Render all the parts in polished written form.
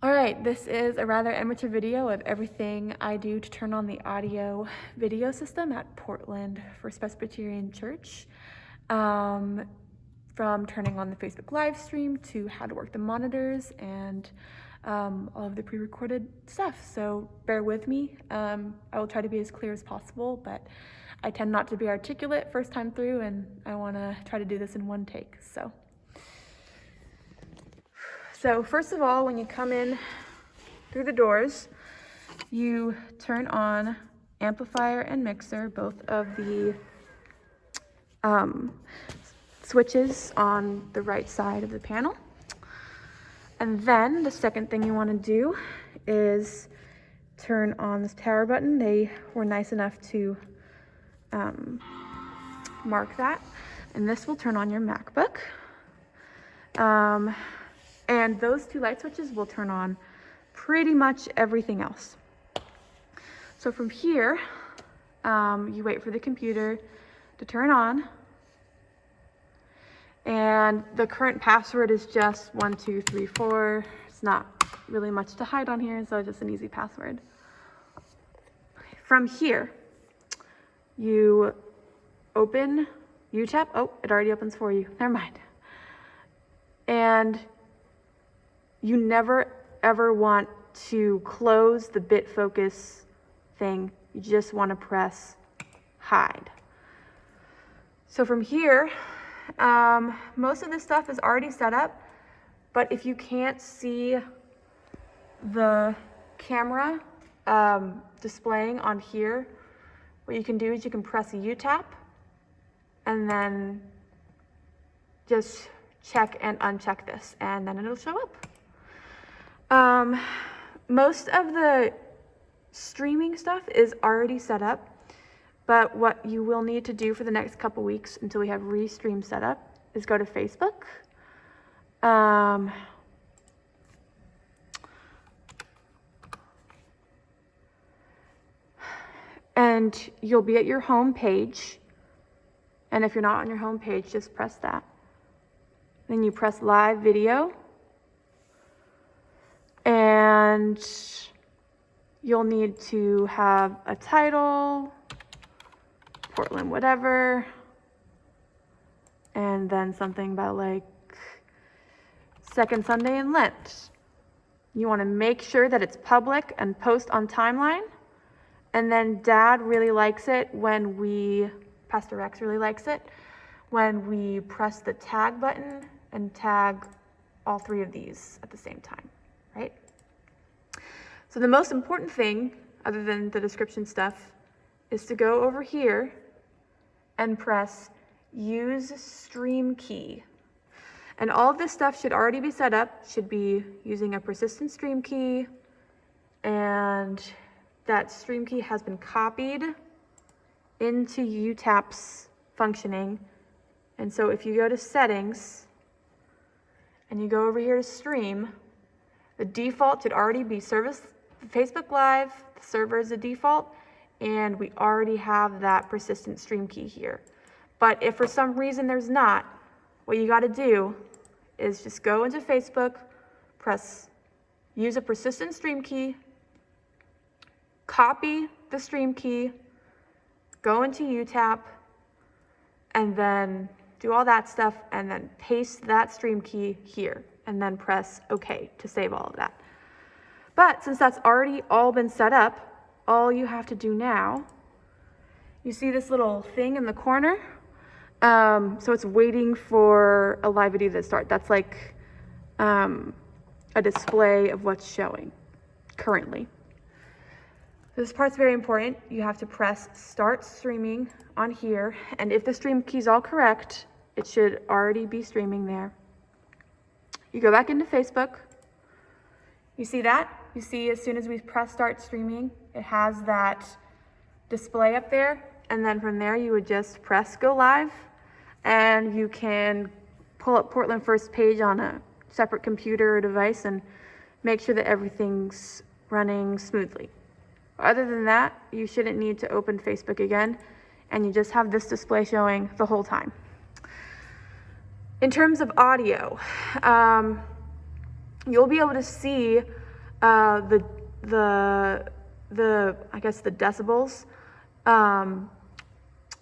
All right, this is a rather amateur video of everything I do to turn on the audio video system at Portland First Presbyterian Church. From turning on the Facebook live stream to how to work the monitors and all of the pre-recorded stuff. So bear with me. I will try to be as clear as possible, but I tend not to be articulate first time through, and I want to try to do this in one take. So first of all, when you come in through the doors, you turn on amplifier and mixer, both of the switches on the right side of the panel. And then the second thing you want to do is turn on this power button. They were nice enough to mark that. And this will turn on your MacBook. And those two light switches will turn on pretty much everything else. So from here, you wait for the computer to turn on. And the current password is just 1234. It's not really much to hide on here, so just an easy password. From here, you open UTAP. Oh, it already opens for you. Never mind. And you never ever want to close the bit focus thing. You just want to press hide. So from here, most of this stuff is already set up, but if you can't see the camera displaying on here, what you can do is you can press a UTAP and then just check and uncheck this, and then it'll show up. Most of the streaming stuff is already set up, but what you will need to do for the next couple weeks until we have Restream set up is go to Facebook. And you'll be at your home page. And if you're not on your home page, just press that. Then you press live video. And you'll need to have a title, Portland whatever, and then something about like second Sunday in Lent. You want to make sure that it's public and post on timeline. And then Dad really likes it when Pastor Rex really likes it when we press the tag button and tag all three of these at the same time, right? So the most important thing, other than the description stuff, is to go over here and press use stream key. And all of this stuff should already be set up, should be using a persistent stream key, and that stream key has been copied into UTAP's functioning. And so if you go to settings and you go over here to stream, the default should already be service Facebook Live, the server is the default, and we already have that persistent stream key here. But if for some reason there's not, what you got to do is just go into Facebook, use a persistent stream key, copy the stream key, go into UTAP, and then do all that stuff, and then paste that stream key here, and then press OK to save all of that. But since that's already all been set up, all you have to do now, you see this little thing in the corner? So it's waiting for a live video to start. That's like a display of what's showing currently. This part's very important. You have to press start streaming on here, and if the stream key's all correct, it should already be streaming there. You go back into Facebook. You see that? You see as soon as we press start streaming, it has that display up there, and then from there you would just press go live, and you can pull up Portland First page on a separate computer or device and make sure that everything's running smoothly. Other than that, you shouldn't need to open Facebook again, and you just have this display showing the whole time. In terms of audio, you'll be able to see I guess the decibels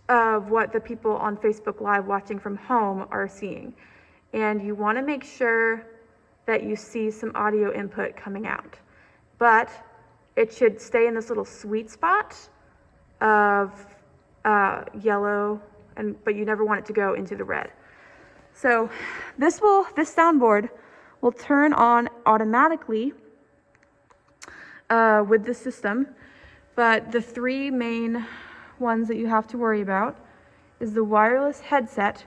of what the people on Facebook Live watching from home are seeing. And you want to make sure that you see some audio input coming out. But it should stay in this little sweet spot of yellow, but you never want it to go into the red. So this soundboard will turn on automatically with the system, but the three main ones that you have to worry about is the wireless headset,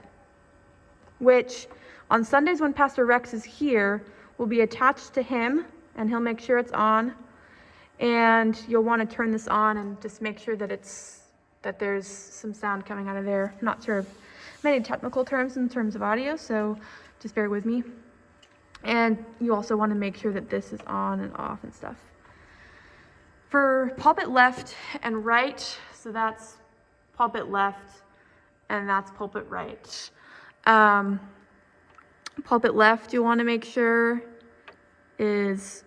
which on Sundays when Pastor Rex is here will be attached to him, and he'll make sure it's on. And you'll want to turn this on and just make sure that there's some sound coming out of there. I'm not sure of many technical terms in terms of audio, so just bear with me. And you also want to make sure that this is on and off and stuff. For pulpit left and right, so that's pulpit left and that's pulpit right. Pulpit left, you want to make sure is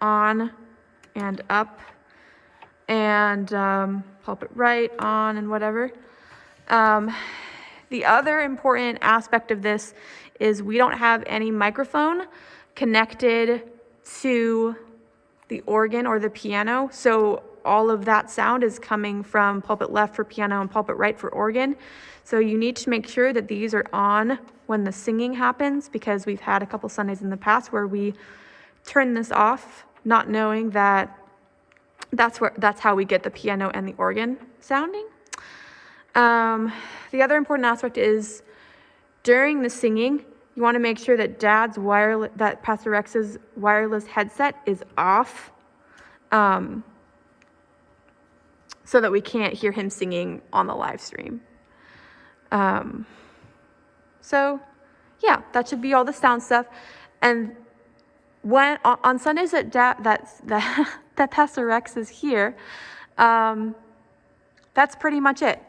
on and up, and pulpit right, on, and whatever. The other important aspect of this is we don't have any microphone connected to the organ or the piano, so all of that sound is coming from pulpit left for piano and pulpit right for organ. So you need to make sure that these are on when the singing happens, because we've had a couple Sundays in the past where we turn this off, not knowing that that's how we get the piano and the organ sounding. The other important aspect is during the singing, you want to make sure that that Pastor Rex's wireless headset is off, so that we can't hear him singing on the live stream. So yeah, that should be all the sound stuff. And when on Sundays that Pastor Rex is here, that's pretty much it.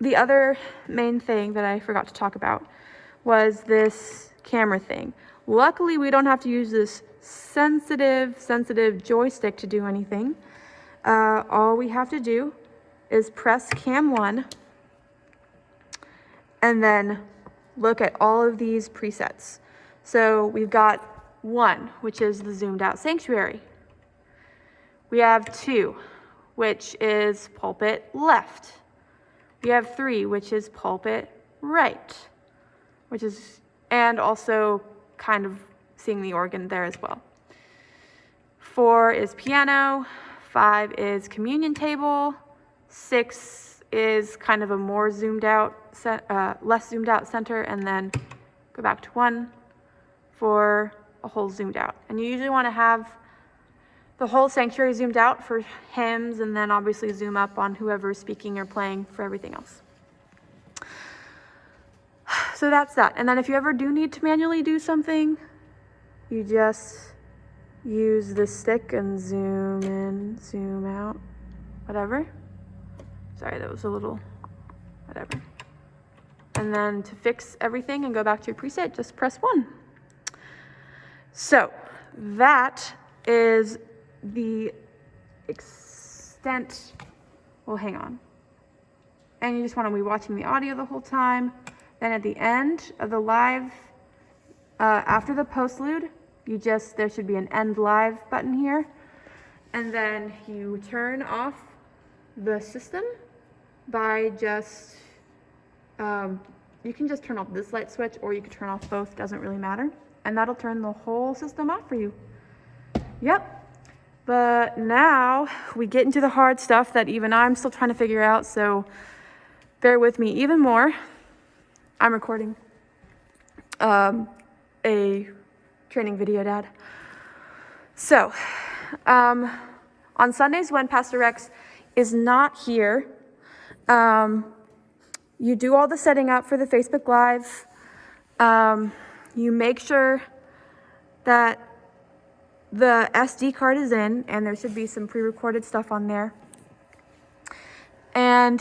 The other main thing that I forgot to talk about was this camera thing. Luckily, we don't have to use this sensitive joystick to do anything. All we have to do is press cam 1 and then look at all of these presets. So we've got 1, which is the zoomed out sanctuary. We have 2, which is pulpit left. We have 3, which is pulpit right, and also kind of seeing the organ there as well. 4 is piano, 5 is communion table, 6 is kind of a more zoomed out, less zoomed out center, and then go back to 1 for a whole zoomed out. And you usually want to have the whole sanctuary zoomed out for hymns, and then obviously zoom up on whoever's speaking or playing for everything else. So that's that. And then if you ever do need to manually do something, you just use the stick and zoom in, zoom out, whatever. Sorry, that was a little, whatever. And then to fix everything and go back to your preset, just press 1. So that is the extent. Well, hang on. And you just want to be watching the audio the whole time. Then at the end of the live, after the postlude, there should be an end live button here. And then you turn off the system by just, you can just turn off this light switch, or you can turn off both, doesn't really matter. And that'll turn the whole system off for you. Yep. But now we get into the hard stuff that even I'm still trying to figure out, so bear with me even more. I'm recording a training video, Dad. So, on Sundays when Pastor Rex is not here, you do all the setting up for the Facebook Live. You make sure that the SD card is in, and there should be some pre-recorded stuff on there. And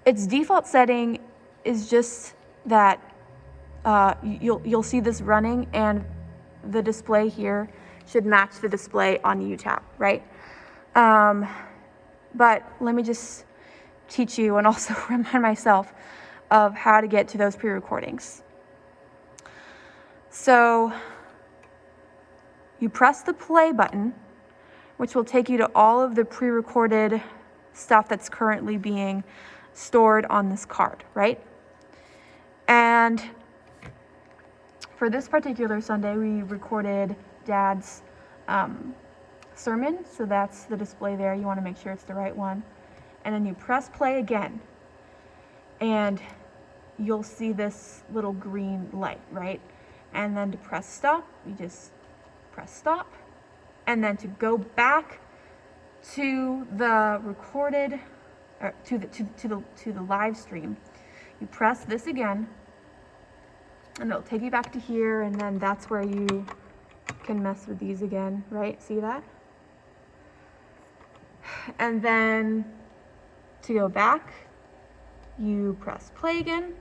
its default setting is just that you'll see this running, and the display here should match the display on UTAP, right? But let me just teach you and also remind myself of how to get to those pre-recordings. So you press the play button, which will take you to all of the pre-recorded stuff that's currently being stored on this card, right? And for this particular Sunday, we recorded Dad's sermon, so that's the display there. You want to make sure it's the right one. And then you press play again, and you'll see this little green light, right? And then to press stop, you just press stop. And then to go back to the recorded, or to the live stream, you press this again, and it'll take you back to here, and then that's where you can mess with these again, right? See that? And then to go back, you press play again,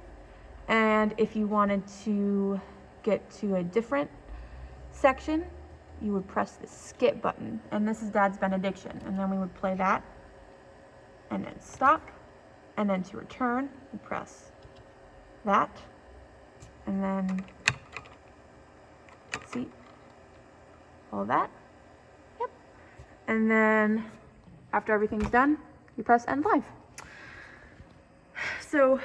and if you wanted to get to a different section, you would press the skip button, and this is Dad's benediction, and then we would play that, and then stop, and then to return, you press that, and then see all that, yep, and then after everything's done, you press end live. So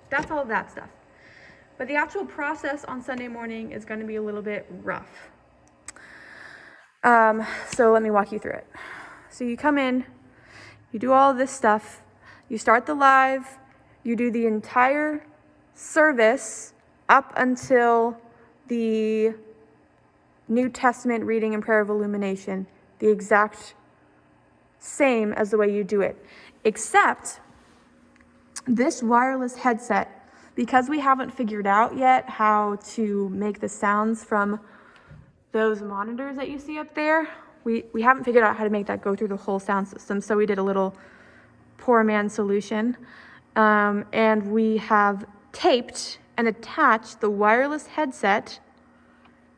that's all of that stuff. But the actual process on Sunday morning is going to be a little bit rough. So let me walk you through it. So you come in, you do all of this stuff, you start the live, you do the entire service up until the New Testament reading and prayer of illumination, the exact same as the way you do it, except this wireless headset, because we haven't figured out yet how to make the sounds from those monitors that you see up there, we haven't figured out how to make that go through the whole sound system. So we did a little poor man solution, and we have taped and attached the wireless headset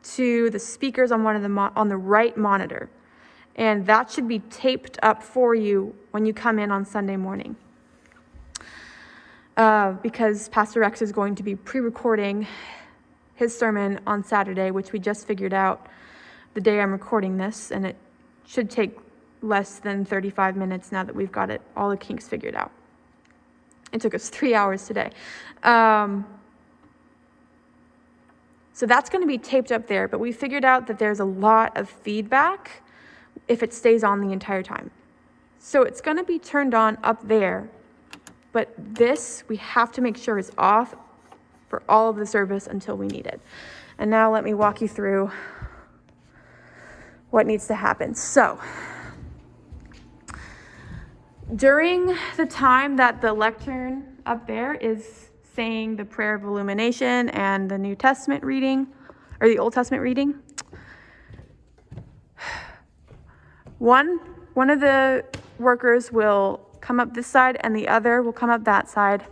to the speakers on one of on the right monitor, and that should be taped up for you when you come in on Sunday morning. Because Pastor Rex is going to be pre-recording his sermon on Saturday, which we just figured out the day I'm recording this, and it should take less than 35 minutes now that we've got all the kinks figured out. It took us 3 hours today. So that's going to be taped up there, but we figured out that there's a lot of feedback if it stays on the entire time. So it's going to be turned on up there, but this we have to make sure is off for all of the service until we need it. And now let me walk you through what needs to happen. So during the time that the lectern up there is saying the prayer of illumination and the New Testament reading, or the Old Testament reading, one of the workers will come up this side and the other will come up that side,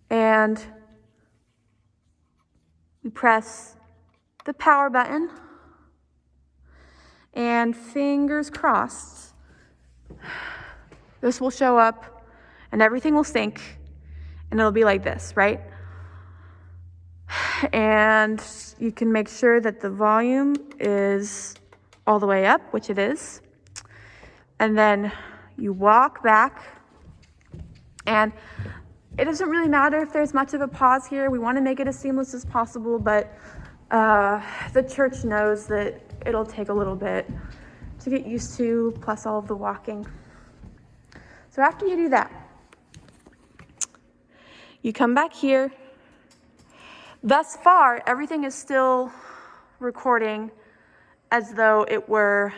and you press the power button, and fingers crossed this will show up and everything will sync and it'll be like this, right? And you can make sure that the volume is all the way up, which it is, and then you walk back, and it doesn't really matter if there's much of a pause here. We want to make it as seamless as possible, but the church knows that it'll take a little bit to get used to, plus all of the walking. So after you do that, you come back here. Thus far, everything is still recording as though it were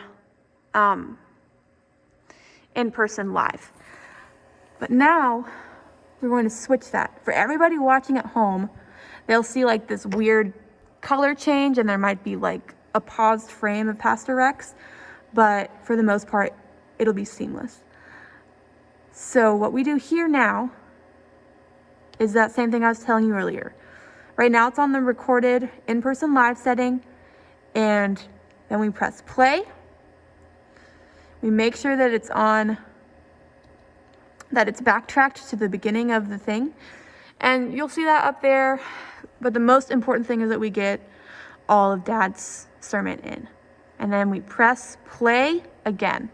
in-person live. But now we're going to switch that. For everybody watching at home, they'll see like this weird color change, and there might be like a paused frame of Pastor Rex, but for the most part, it'll be seamless. So what we do here now is that same thing I was telling you earlier. Right now it's on the recorded in-person live setting, and then we press play. We make sure that it's backtracked to the beginning of the thing. And you'll see that up there, but the most important thing is that we get all of Dad's sermon in. And then we press play again.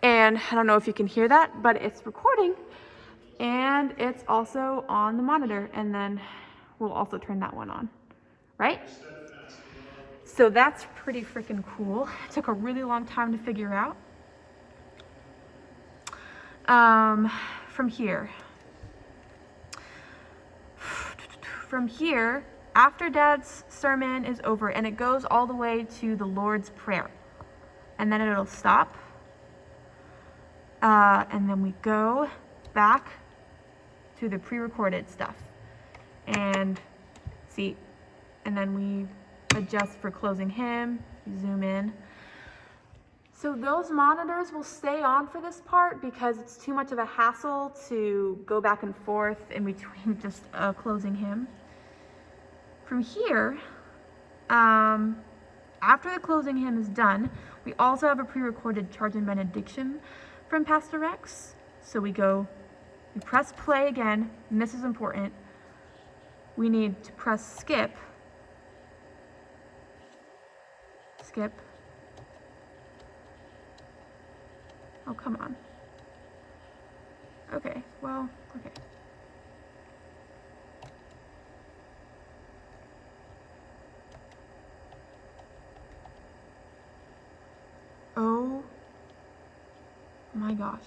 And I don't know if you can hear that, but it's recording and it's also on the monitor, and then we'll also turn that one on, right? So that's pretty freaking cool. It took a really long time to figure out. From here, after Dad's sermon is over, and it goes all the way to the Lord's Prayer, and then it'll stop. And then we go back to the pre-recorded stuff and see, and then we adjust for closing hymn, zoom in. So those monitors will stay on for this part because it's too much of a hassle to go back and forth in between just closing hymn. From here, after the closing hymn is done, we also have a pre-recorded charge and benediction from Pastor Rex. So we press play again, and this is important. We need to press skip. Oh, come on. Okay, well, okay. Oh my gosh.